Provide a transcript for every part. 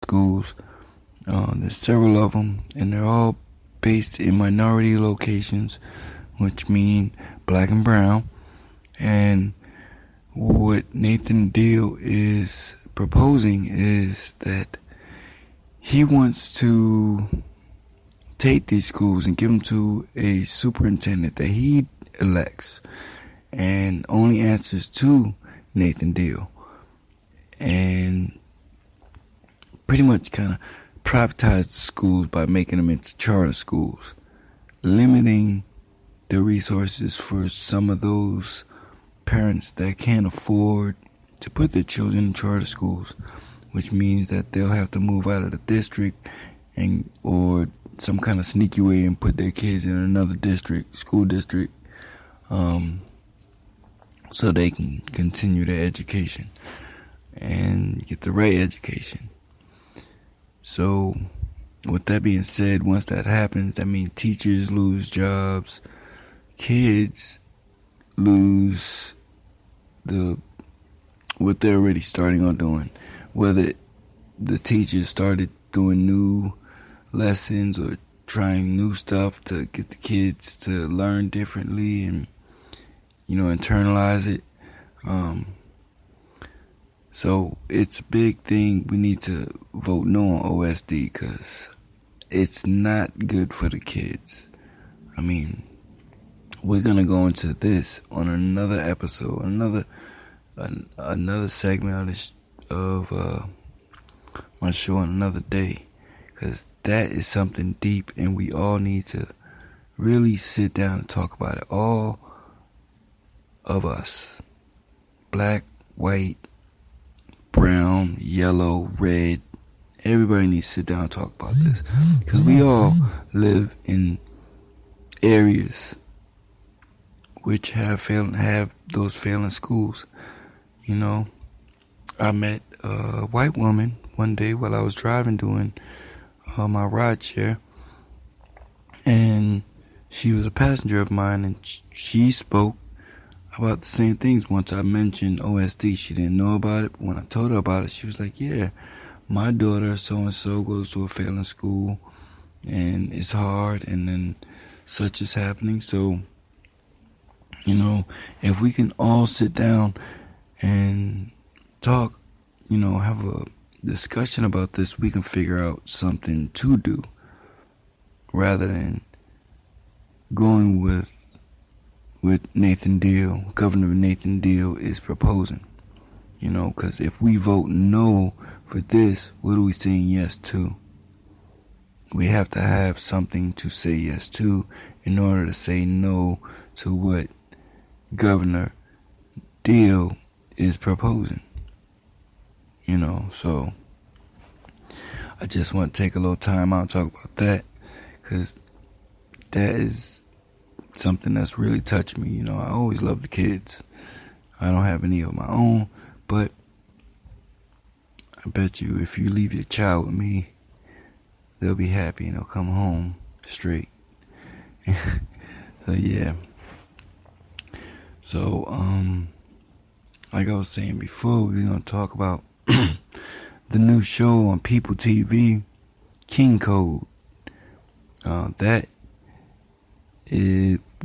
schools. There's several of them, and they're all based in minority locations, which mean black and brown. And what Nathan Deal is proposing is that he wants to take these schools and give them to a superintendent that he elects and only answers to Nathan Deal, and pretty much kind of privatize the schools by making them into charter schools, limiting the resources for some of those parents that can't afford to put their children in charter schools, which means that they'll have to move out of the district or some kind of sneaky way and put their kids in another school district, so they can continue their education and get the right education. So, with that being said, once that happens, that means teachers lose jobs, kids lose what they're already starting on doing. Whether the teachers started doing new lessons or trying new stuff to get the kids to learn differently and, internalize it. So it's a big thing. We need to vote no on OSD because it's not good for the kids. I mean, we're going to go into this on another episode, another segment of my show on another day, because that is something deep and we all need to really sit down and talk about it. All of us, black, white, brown, yellow, red, everybody needs to sit down and talk about this, because we all live in areas which have those failing schools. I met a white woman one day while I was driving doing my ride share, and she was a passenger of mine, and she spoke about the same things. Once I mentioned OSD, she didn't know about it, but when I told her about it, she was like, yeah, my daughter so-and-so goes to a failing school, and it's hard, and then such is happening. So, if we can all sit down and talk, have a discussion about this, we can figure out something to do rather than going with Nathan Deal, Governor Nathan Deal is proposing. Because if we vote no for this, what are we saying yes to? We have to have something to say yes to in order to say no to what Governor Deal is proposing. So I just want to take a little time out and talk about that, because that is something that's really touched me. I always love the kids. I don't have any of my own, but I bet you if you leave your child with me, they'll be happy and they'll come home straight. So yeah. So like I was saying before, we're gonna talk about the new show on People TV, King Code.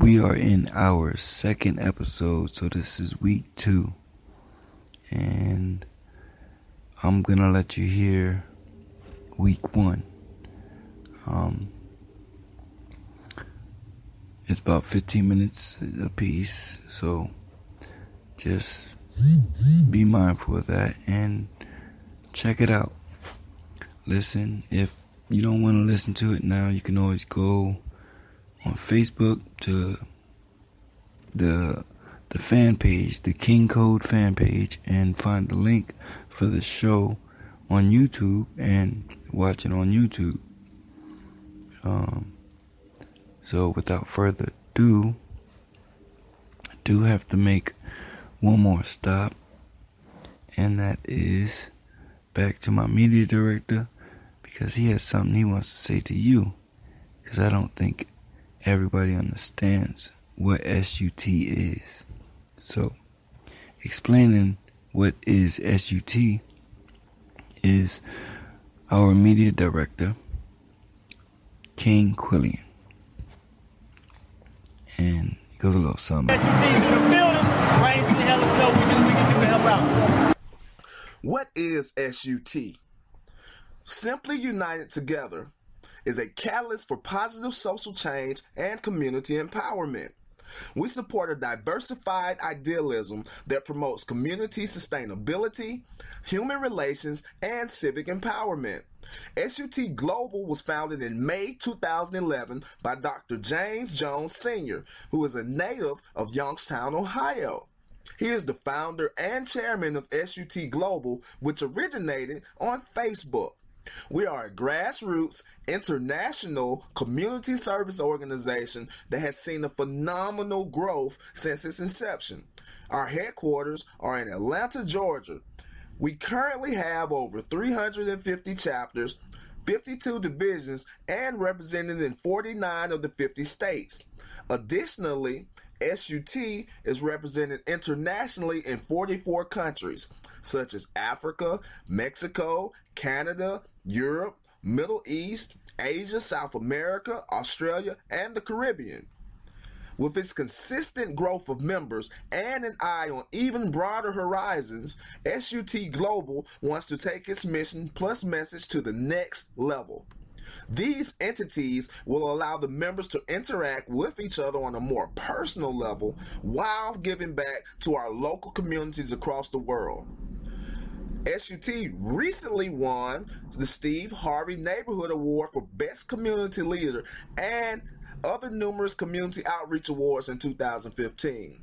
We are in our second episode, so this is week 2, and I'm gonna let you hear week 1. It's about 15 minutes a piece, so just be mindful of that and check it out. Listen. If you don't want to listen to it now, you can always go on Facebook to the fan page, the King Code fan page, and find the link for the show on YouTube and watch it on YouTube. So without further ado, I do have to make one more stop, and that is back to my media director, because he has something he wants to say to you, because I don't think everybody understands what SUT is. So, explaining what is SUT is our media director, King Quillian. And it goes a little something. What is SUT? Simply United Together is a catalyst for positive social change and community empowerment. We support a diversified idealism that promotes community sustainability, human relations, and civic empowerment. SUT Global was founded in May 2011 by Dr. James Jones Sr., who is a native of Youngstown, Ohio. He is the founder and chairman of SUT Global, which originated on Facebook. We are a grassroots, international community service organization that has seen a phenomenal growth since its inception. Our headquarters are in Atlanta, Georgia. We currently have over 350 chapters, 52 divisions, and represented in 49 of the 50 states. Additionally, SUT is represented internationally in 44 countries, such as Africa, Mexico, Canada, Europe, Middle East, Asia, South America, Australia, and the Caribbean. With its consistent growth of members and an eye on even broader horizons, SUT Global wants to take its mission plus message to the next level. These entities will allow the members to interact with each other on a more personal level while giving back to our local communities across the world. SUT recently won the Steve Harvey Neighborhood Award for Best Community Leader and other numerous community outreach awards in 2015.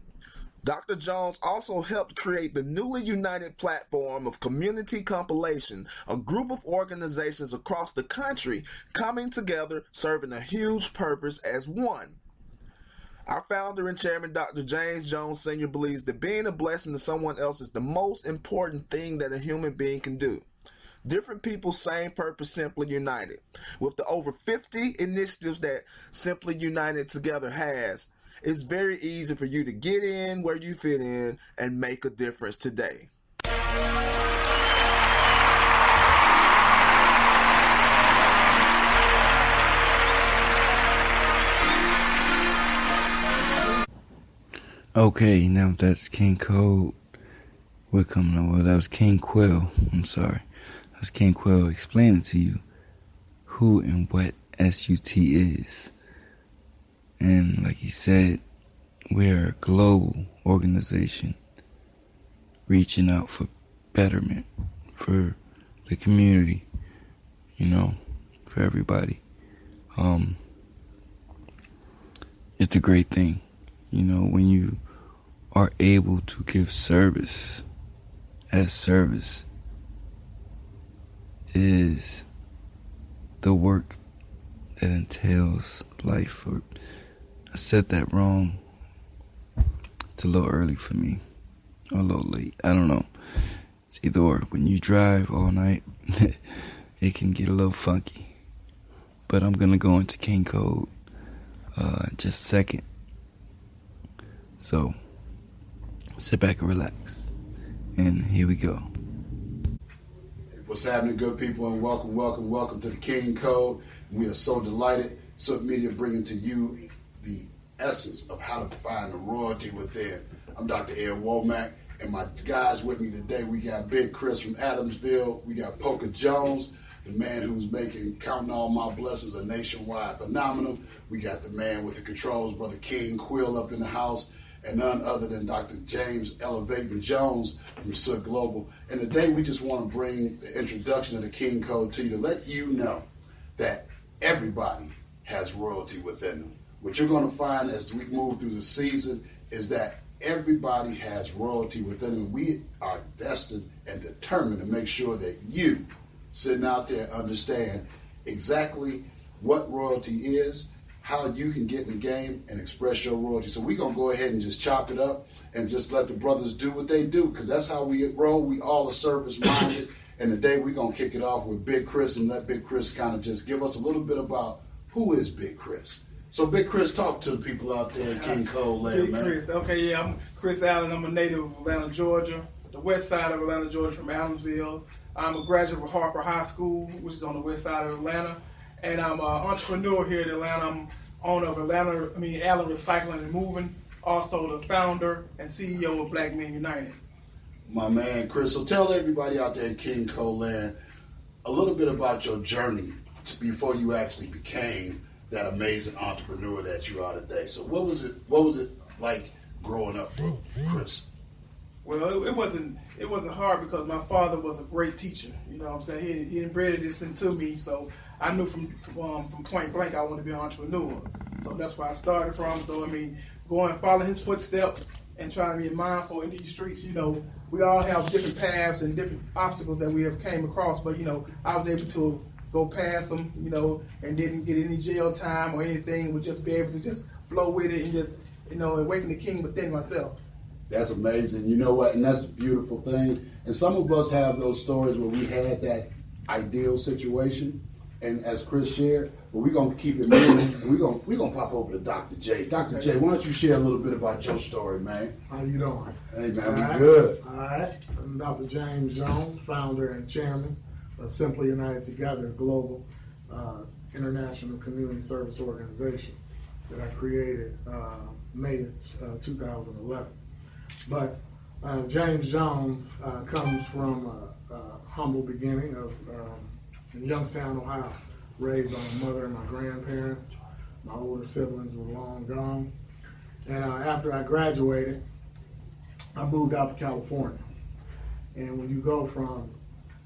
Dr. Jones also helped create the newly united platform of Community Compilation, a group of organizations across the country coming together serving a huge purpose as one. Our founder and chairman, Dr. James Jones Sr., believes that being a blessing to someone else is the most important thing that a human being can do. Different people, same purpose, Simply United. With the over 50 initiatives that Simply United Together has, it's very easy for you to get in where you fit in and make a difference today. Okay, now that's King Code. We're coming over. That was King Quill. I'm sorry. That was King Quill explaining to you who and what SUT is. And like he said, we're a global organization reaching out for betterment for the community, for everybody. It's a great thing, when you are able to give service, as service is the work that entails life. Or I said that wrong. It's a little early for me, or a little late. I don't know. It's either or. When you drive all night, it can get a little funky. But I'm gonna go into King Code just a second. So sit back and relax. And here we go. What's happening, good people, and welcome to the King Code. We are so delighted. Silk Media bringing to you the essence of how to find the royalty within. I'm Dr. Ed Womack, and my guys with me today, we got Big Chris from Adamsville, we got Poker Jones, the man who's making Counting All My Blessings a nationwide phenomenon. We got the man with the controls, Brother King Quill, up in the house, and none other than Dr. James Elevating Jones from SUT Global. And today we just want to bring the introduction of the King Code to you to let you know that everybody has royalty within them. What you're going to find as we move through the season is that everybody has royalty within them. We are destined and determined to make sure that you, sitting out there, understand exactly what royalty is, how you can get in the game and express your royalty. So we're going to go ahead and just chop it up and just let the brothers do what they do, because that's how we roll. We all are service-minded. And today we're going to kick it off with Big Chris and let Big Chris kind of just give us a little bit about who is Big Chris. So Big Chris, talk to the people out there in King Code land, Big man. Chris, okay, yeah, I'm Chris Allen. I'm a native of Atlanta, Georgia, the west side of Atlanta, Georgia, from Adamsville. I'm a graduate of Harper High School, which is on the west side of Atlanta, and I'm an entrepreneur here in Atlanta. I'm owner of Allen Recycling and Moving, also the founder and CEO of Black Men United. My man, Chris, so tell everybody out there in King Cole land a little bit about your journey before you actually became that amazing entrepreneur that you are today. So what was it like growing up for Chris? Well, it wasn't hard because my father was a great teacher. You know what I'm saying? He embedded this into me, so I knew from point blank I wanted to be an entrepreneur. So that's where I started from. So I mean, going follow his footsteps and trying to be mindful in these streets. You know, we all have different paths and different obstacles that we have came across, but you know, I was able to go past them, you know, and didn't get any jail time or anything. Would just be able to just flow with it and just, you know, awaken the king within myself. That's amazing. You know what? And that's a beautiful thing. And some of us have those stories where we had that ideal situation, and as Chris shared, but we're gonna keep it moving. And we're gonna pop over to Dr. J. Dr. J, why don't you share a little bit about your story, man? How you doing? Hey, man, All we right. good. All right. I'm Dr. James Jones, founder and chairman of Simply United Together, a global international community service organization that I created May 2011. But James Jones comes from a humble beginning of in Youngstown, Ohio, raised by my mother and my grandparents. My older siblings were long gone. And after I graduated, I moved out to California. And when you go from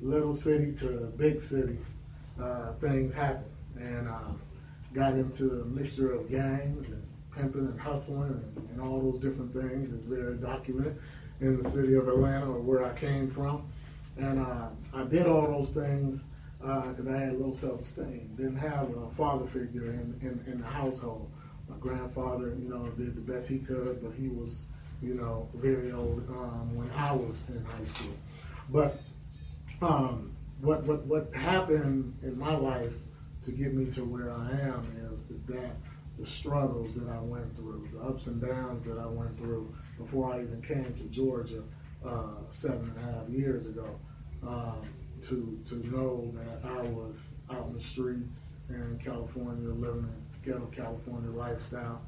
little city to big city, things happen. And got into a mixture of gangs and pimping and hustling and all those different things. It's very documented in the city of Atlanta, or where I came from. And I did all those things because I had low self-esteem. Didn't have a father figure in the household. My grandfather, you know, did the best he could, but he was, you know, very old when I was in high school. But what happened in my life to get me to where I am is that the struggles that I went through, the ups and downs that I went through before I even came to Georgia 7.5 years ago, to know that I was out in the streets in California, living a ghetto California lifestyle,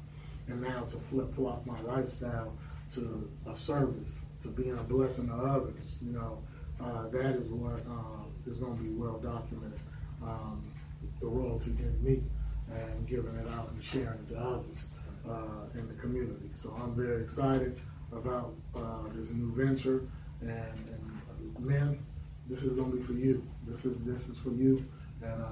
and now to flip-flop my lifestyle to a service, to being a blessing to others, you know, that is what is going to be well documented, the royalty in me, and giving it out and sharing it to others in the community. So I'm very excited about this new venture, and men, this is going to be for you. This is for you, and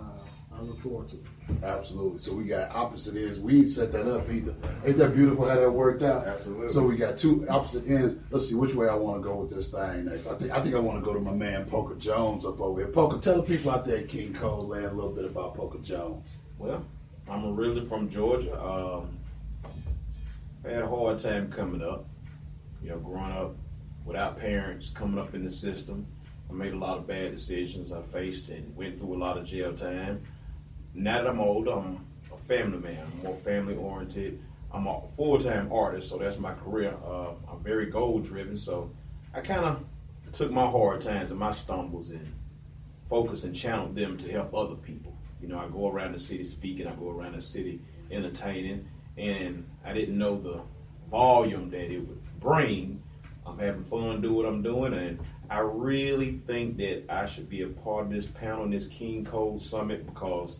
I look forward to it. Absolutely. So we got opposite ends. We ain't set that up either. Ain't that beautiful how that worked out? Absolutely. So we got two opposite ends. Let's see which way I want to go with this thing next. I think I want to go to my man Poker Jones up over here. Poker, tell the people out there in King Cole land a little bit about Poker Jones. Well, I'm originally from Georgia. I had a hard time coming up, you know, growing up without parents, coming up in the system. I made a lot of bad decisions. I faced and went through a lot of jail time. Now that I'm older, I'm a family man. I'm more family oriented. I'm a full-time artist, so that's my career. I'm very goal-driven, so I kind of took my hard times and my stumbles and focused and channeled them to help other people. You know, I go around the city speaking, I go around the city entertaining, and I didn't know the volume that it would bring. I'm having fun doing what I'm doing, and I really think that I should be a part of this panel, this King Cole Summit, because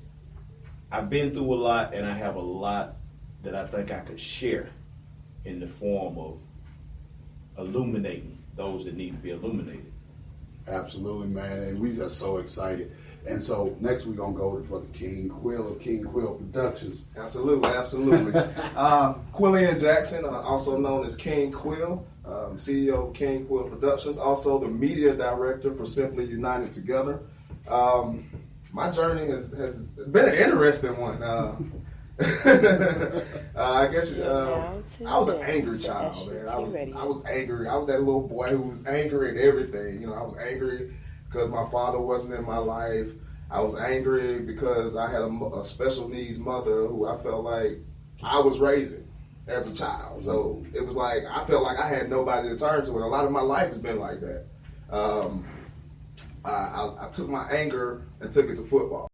I've been through a lot, and I have a lot that I think I could share in the form of illuminating those that need to be illuminated. Absolutely, man. And we just so excited. And so next we're going to go to Brother King Quill of King Quill Productions. Absolutely. Quillian Jackson, also known as King Quill, CEO of King Quill Productions, also the media director for Simply United Together. My journey has been an interesting one. I guess I was an angry child, man. I was angry. I was that little boy who was angry at everything. You know, I was angry because my father wasn't in my life. I was angry because I had a special needs mother who I felt like I was raising as a child. So it was like I felt like I had nobody to turn to, and a lot of my life has been like that. I took my anger and took it to football.